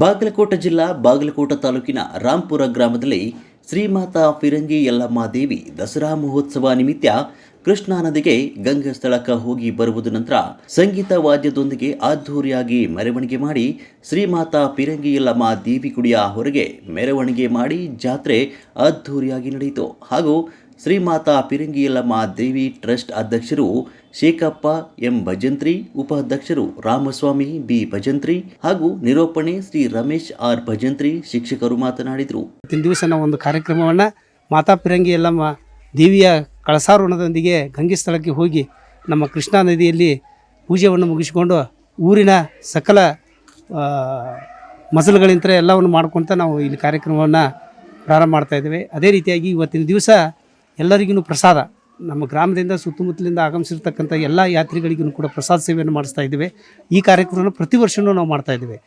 ಬಾಗಲಕೋಟೆ ಜಿಲ್ಲಾ ಬಾಗಲಕೋಟೆ ತಾಲೂಕಿನ ರಾಂಪುರ ಗ್ರಾಮದಲ್ಲಿ ಶ್ರೀಮಾತಾ ಫಿರಂಗಿ ಯಲ್ಲಮ್ಮ ದೇವಿ ದಸರಾ ಮಹೋತ್ಸವ ನಿಮಿತ್ತ ಕೃಷ್ಣಾ ನದಿಗೆ ಗಂಗಾ ಸ್ಥಳಕ್ಕೆ ಹೋಗಿ ಬರುವುದ ನಂತರ ಸಂಗೀತ ವಾದ್ಯದೊಂದಿಗೆ ಅದ್ಧೂರಿಯಾಗಿ ಮೆರವಣಿಗೆ ಮಾಡಿ ಶ್ರೀಮಾತಾ ಫಿರಂಗಿ ಯಲ್ಲಮ್ಮ ದೇವಿ ಗುಡಿಯ ಹೊರಗೆ ಮೆರವಣಿಗೆ ಮಾಡಿ ಜಾತ್ರೆ ಅದ್ಧೂರಿಯಾಗಿ ನಡೆಯಿತು. ಹಾಗೂ ಶ್ರೀಮಾತಾ ಫಿರಂಗಿ ಯಲ್ಲಮ್ಮ ದೇವಿ ಟ್ರಸ್ಟ್ ಅಧ್ಯಕ್ಷರು ಶೇಖಪ್ಪ ಎಂ ಭಜಂತ್ರಿ, ಉಪಾಧ್ಯಕ್ಷರು ರಾಮಸ್ವಾಮಿ ಬಿ ಭಜಂತ್ರಿ ಹಾಗೂ ನಿರೂಪಣೆ ಶ್ರೀ ರಮೇಶ್ ಆರ್ ಭಜಂತ್ರಿ ಶಿಕ್ಷಕರು ಮಾತನಾಡಿದರು. ಇವತ್ತಿನ ದಿವಸ ನಾವು ಒಂದು ಕಾರ್ಯಕ್ರಮವನ್ನು ಮಾತಾ ಫಿರಂಗಿ ಯಲ್ಲಮ್ಮ ದೇವಿಯ ಕಳಸಾರೋಹಣದೊಂದಿಗೆ ಗಂಗೆ ಸ್ಥಳಕ್ಕೆ ಹೋಗಿ ನಮ್ಮ ಕೃಷ್ಣಾ ನದಿಯಲ್ಲಿ ಪೂಜೆಯನ್ನು ಮುಗಿಸಿಕೊಂಡು ಊರಿನ ಸಕಲ ಮಜಲುಗಳಿಂದ ಎಲ್ಲವನ್ನು ಮಾಡ್ಕೊತ ನಾವು ಇಲ್ಲಿ ಕಾರ್ಯಕ್ರಮವನ್ನು ಪ್ರಾರಂಭ ಮಾಡ್ತಾಯಿದ್ದೇವೆ. ಅದೇ ರೀತಿಯಾಗಿ ಇವತ್ತಿನ ದಿವಸ ಎಲ್ಲರಿಗೂ ಪ್ರಸಾದ, ನಮ್ಮ ಗ್ರಾಮದಿಂದ ಸುತ್ತಮುತ್ತಲಿಂದ ಆಗಮಿಸಿರ್ತಕ್ಕಂಥ ಎಲ್ಲ ಯಾತ್ರಿಗಳಿಗೂ ಕೂಡ ಪ್ರಸಾದ ಸೇವೆಯನ್ನು ಮಾಡಿಸ್ತಾ ಇದ್ದೇವೆ. ಈ ಕಾರ್ಯಕ್ರಮವನ್ನು ಪ್ರತಿ ವರ್ಷವೂ ನಾವು ಮಾಡ್ತಾ ಇದ್ದೇವೆ.